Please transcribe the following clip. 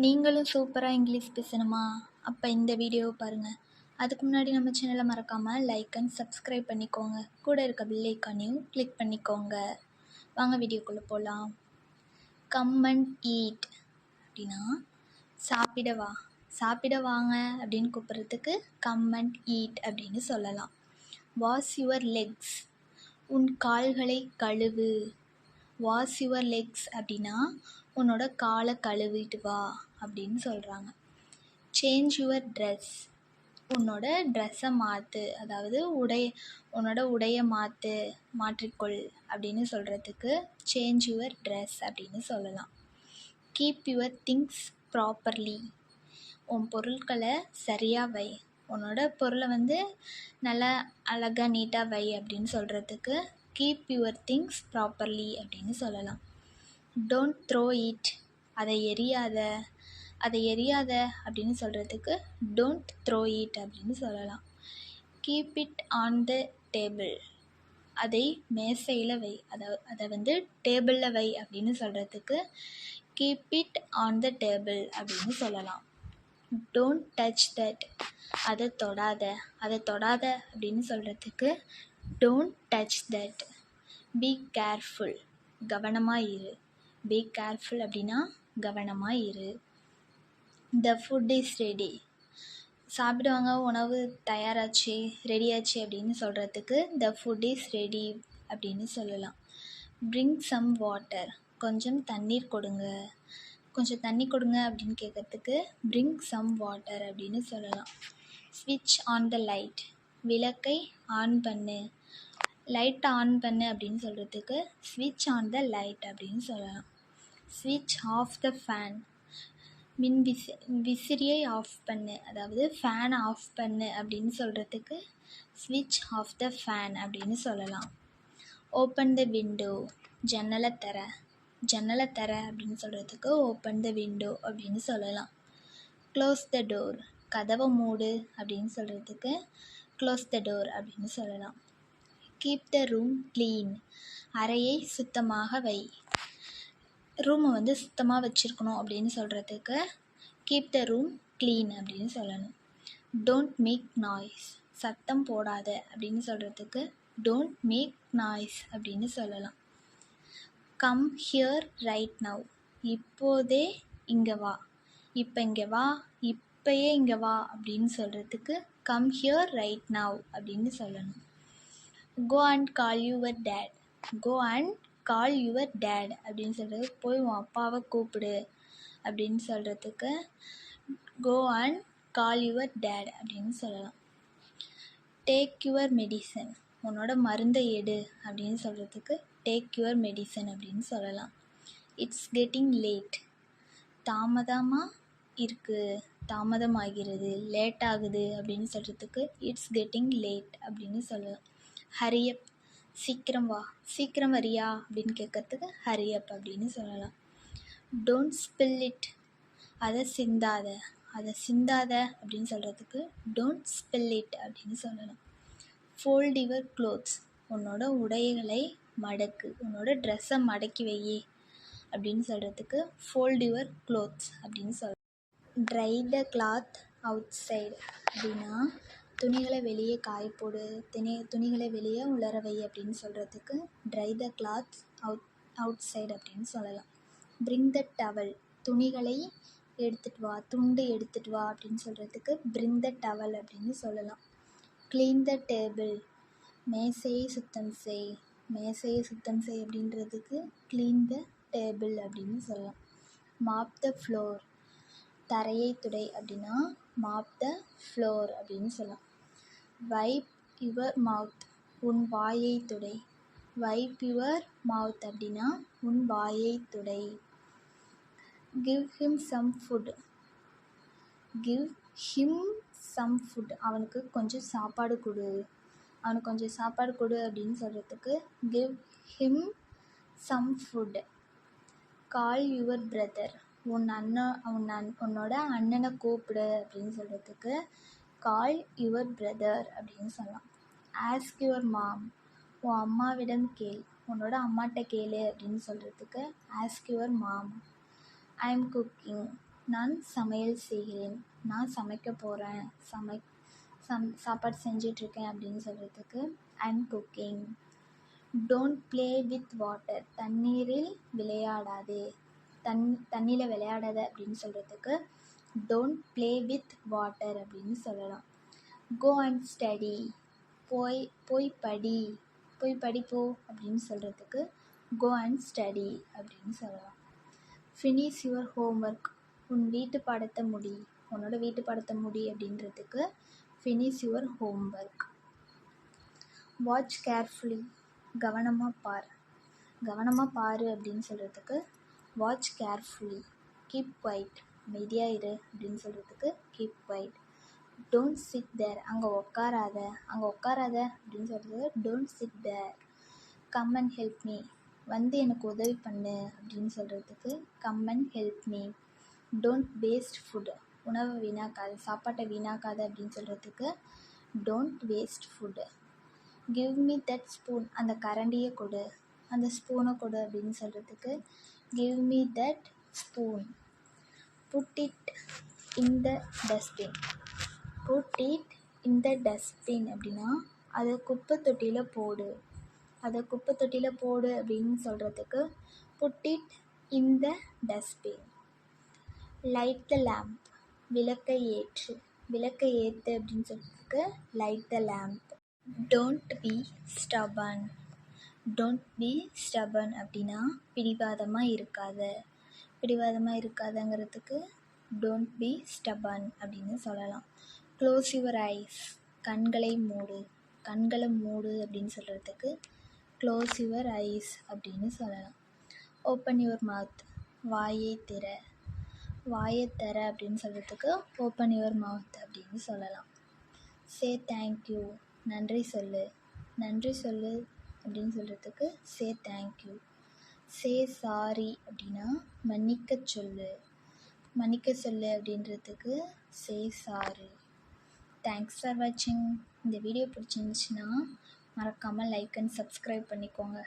நீங்களும் சூப்பராக இங்கிலீஷ் பேசணுமா? அப்போ இந்த வீடியோவை பாருங்கள். அதுக்கு முன்னாடி நம்ம சேனலை மறக்காமல் லைக் அண்ட் சப்ஸ்கிரைப் பண்ணிக்கோங்க. கூட இருக்க பெல் ஐக்கானையும் கிளிக் பண்ணிக்கோங்க. வாங்க வீடியோக்குள்ளே போகலாம். கம் அண்ட் ஈட் அப்படின்னா சாப்பிட வா, சாப்பிட வாங்க அப்படின்னு கூப்பிட்றதுக்கு கம் அண்ட் ஈட் அப்படின்னு சொல்லலாம். வாஷ் யுவர் லெக்ஸ், உன் கால்களை கழுவு. வாஷ் யுவர் லெக்ஸ் அப்படின்னா உன்னோட காலை கழுவிட்டு வா அப்படின்னு சொல்கிறாங்க. சேஞ்ச் யுவர் ட்ரெஸ், உன்னோட ட்ரெஸ்ஸை மாற்று, அதாவது உன்னோட உடையை மாற்றிக்கொள் அப்படின்னு சொல்கிறதுக்கு சேஞ்ச் யுவர் ட்ரெஸ் அப்படின்னு சொல்லலாம். கீப் யுவர் திங்ஸ் ப்ராப்பர்லி, உன் பொருட்களை சரியாக வை, உன்னோட பொருளை நல்லா அழகாக நீட்டாக வை அப்படின்னு சொல்கிறதுக்கு கீப் யுவர் திங்ஸ் ப்ராப்பர்லி அப்படின்னு சொல்லலாம். டோன்ட் த்ரோ இட், அதை எரியாத அப்படின்னு சொல்கிறதுக்கு டோன்ட் த்ரோ இட் அப்படின்னு சொல்லலாம். Keep it on the table, அதை மேசையில் வை, அதை டேபிளில் வை அப்படின்னு சொல்கிறதுக்கு keep it on the table அப்படின்னு சொல்லலாம். டோன்ட் டச் தட், அதை தொடாத அப்படின்னு சொல்கிறதுக்கு don't touch that. Be careful, கவனமாக இரு. பி கேர்ஃபுல் அப்படின்னா கவனமாக இரு. த ஃபுட் இஸ் ரெடி, சாப்பிடுவாங்க, உணவு தயாராச்சு, ரெடியாச்சு அப்படின்னு சொல்கிறதுக்கு த ஃபுட் இஸ் ரெடி அப்படின்னு சொல்லலாம். ப்ரிங் சம் வாட்டர், கொஞ்சம் தண்ணீர் கொடுங்க. கொஞ்சம் தண்ணி கொடுங்க அப்படின்னு கேட்குறதுக்கு ப்ரிங் சம் வாட்டர் அப்படின்னு சொல்லலாம். ஸ்விட்ச் ஆன் த லைட், விளக்கை ஆன் பண்ணு. லைட்டை ஆன் பண்ணு அப்படின்னு சொல்கிறதுக்கு ஸ்விட்ச் ஆன் த லைட் அப்படின்னு சொல்லலாம். ஸ்விட்ச் ஆஃப் த ஃபேன், விசிறியை ஆஃப் பண்ணு, அதாவது ஃபேனை ஆஃப் பண்ணு அப்படின்னு சொல்கிறதுக்கு ஸ்விட்ச் ஆஃப் த ஃபேன் அப்படின்னு சொல்லலாம். ஓப்பன் த விண்டோ, ஜன்னலை தர அப்படின்னு சொல்கிறதுக்கு ஓப்பன் த விண்டோ அப்படின்னு சொல்லலாம். க்ளோஸ் த டோர், கதவை மூடு அப்படின்னு சொல்கிறதுக்கு க்ளோஸ் த டோர் அப்படின்னு சொல்லலாம். கீப் த ரூம் க்ளீன், அறையை சுத்தமாக வை. ரூமை சுத்தமாக வச்சுருக்கணும் அப்படின்னு சொல்கிறதுக்கு கீப் த ரூம் க்ளீன் அப்படின்னு சொல்லணும். டோன்ட் மேக் நாய்ஸ், சத்தம் போடாத அப்படின்னு சொல்கிறதுக்கு டோன்ட் மேக் நாய்ஸ் அப்படின்னு சொல்லலாம். கம் ஹியர் ரைட் நவ், இப்போதே இங்கே வா, இப்போயே இங்கே வா அப்படின்னு சொல்கிறதுக்கு கம் ஹியர் ரைட் நவ் அப்படின்னு சொல்லணும். Go and call your dad, go and call your dad அப்படின்னு சொல்கிறது போய் உன் அப்பாவை கூப்பிடு அப்படின்னு சொல்கிறதுக்கு go and call your dad அப்படின்னு சொல்லலாம். டேக் யுவர் மெடிசன், உன்னோட மருந்தை எடு அப்படின்னு சொல்கிறதுக்கு டேக் யுவர் மெடிசன் அப்படின்னு சொல்லலாம். இட்ஸ் கெட்டிங் லேட், தாமதமாகிறது, லேட் ஆகுது அப்படின்னு சொல்கிறதுக்கு இட்ஸ் கெட்டிங் லேட் அப்படின்னு சொல்லலாம். ஹரியப், சீக்கிரம் வரியா அப்படின்னு கேட்கறதுக்கு ஹரியப் அப்படின்னு சொல்லலாம். டோன்ட் ஸ்பில் இட், அதை சிந்தாத அப்படின்னு சொல்கிறதுக்கு டோன்ட் ஸ்பில் இட் அப்படின்னு சொல்லலாம். ஃபோல்ட் யுவர் க்ளோத்ஸ், உன்னோட உடைகளை மடக்கு, உன்னோட ட்ரெஸ்ஸை மடக்கி வை அப்படின்னு சொல்கிறதுக்கு ஃபோல்ட் யுவர் க்ளோத்ஸ் அப்படின்னு சொல்லலாம். ட்ரை த கிளாத் அவுட் சைடு அப்படின்னா துணிகளை வெளியே காயப்போடு, துணிகளை வெளியே உலர வை அப்படின்னு சொல்கிறதுக்கு ட்ரை த கிளாத் அவுட் சைடு அப்படின்னு சொல்லலாம். பிரிங் த டவல், துணிகளை துண்டு எடுத்துட்டு வா அப்படின்னு சொல்கிறதுக்கு பிரிங் த டவல் அப்படின்னு சொல்லலாம். க்ளீன் த டேபிள், மேசையை சுத்தம் செய் அப்படின்றதுக்கு க்ளீன் த டேபிள் அப்படின்னு சொல்லலாம். மாப் த ஃப்ளோர், தரையை துடை அப்படின்னா மாப் த ஃப்ளோர் அப்படின்னு சொல்லலாம். வைப் யுவர் மவுத், உன் வாயை துடை. வைப் யுவர் மவுத் அப்படின்னா உன் வாயை துடை. கிவ் ஹிம் சம் ஃபுட், அவனுக்கு கொஞ்சம் சாப்பாடு கொடு அப்படின்னு சொல்கிறதுக்கு give him some food. Call your brother, உன்னோட அண்ணனை கூப்பிடு அப்படின்னு சொல்கிறதுக்கு கால் யுவர் பிரதர் அப்படின்னு சொல்லலாம். ஆஸ்க் யுவர் மாம், உன் அம்மாவிடம் கேள், உன்னோட அம்மாட்ட கேளு அப்படின்னு சொல்கிறதுக்கு ask your mom. I am cooking, நான் சமையல் செய்கிறேன். நான் சமைக்க போகிறேன். சாப்பாடு செஞ்சிட்ருக்கேன் அப்படின்னு சொல்கிறதுக்கு I'm cooking. Don't play with water. தண்ணீரில் விளையாடாதே. தண்ணியில் விளையாடாத அப்படின்னு சொல்கிறதுக்கு டோன்ட் ப்ளே வித் வாட்டர் அப்படின்னு சொல்லலாம். Go and study. போய் படி போ அப்படின்னு சொல்கிறதுக்கு கோ அண்ட் ஸ்டடி அப்படின்னு சொல்லலாம். Finish your homework. உன்னோட வீட்டு பாடத்தை முடி அப்படின்றதுக்கு finish your homework. Watch carefully. கவனமாக பாரு அப்படின்னு சொல்கிறதுக்கு வாட்ச் கேர்ஃபுல்லி. Keep quiet. அமைதியாக இரு அப்படின்னு சொல்கிறதுக்கு keep quiet. Don't sit there. அங்கே உட்காராத அப்படின்னு சொல்கிறது don't sit there. Come and help me. எனக்கு உதவி பண்ணு அப்படின்னு சொல்கிறதுக்கு come and help me. Don't waste food. உணவை வீணாக்காத, சாப்பாட்டை வீணாக்காத அப்படின்னு சொல்கிறதுக்கு don't waste food. Give me that spoon. அந்த கரண்டியை கொடு, அந்த ஸ்பூனை கொடு அப்படின்னு சொல்கிறதுக்கு give me that spoon. Put it in the dustbin. அப்படின்னா அதை குப்பை தொட்டியில் போடு அப்படின்னு சொல்கிறதுக்கு put it in the dustbin. Light the lamp. விளக்கை ஏற்று அப்படின்னு சொல்கிறதுக்கு light the lamp. Don't be stubborn அப்படின்னா பிடிவாதமாக இருக்காதங்கிறதுக்கு டோன்ட் பி ஸ்டபன் அப்படின்னு சொல்லலாம். Close your eyes. கண்களை மூடு அப்படின்னு சொல்கிறதுக்கு க்ளோஸ் யுவர் ஐஸ் அப்படின்னு சொல்லலாம். Open your mouth. வாயை தர அப்படின்னு சொல்கிறதுக்கு ஓப்பன் யுவர் மவுத் அப்படின்னு சொல்லலாம். Say thank you. நன்றி சொல்லு அப்படின்னு சொல்கிறதுக்கு சே தேங்க்யூ. சே சாரி அப்படின்னா மன்னிக்க சொல்லு அப்படின்றதுக்கு சே சாரி. தேங்க்ஸ் ஃபார் வாட்சிங். இந்த வீடியோ பிடிச்சிருந்துச்சின்னா மறக்காமல் லைக் அண்ட் சப்ஸ்கிரைப் பண்ணிக்கோங்க.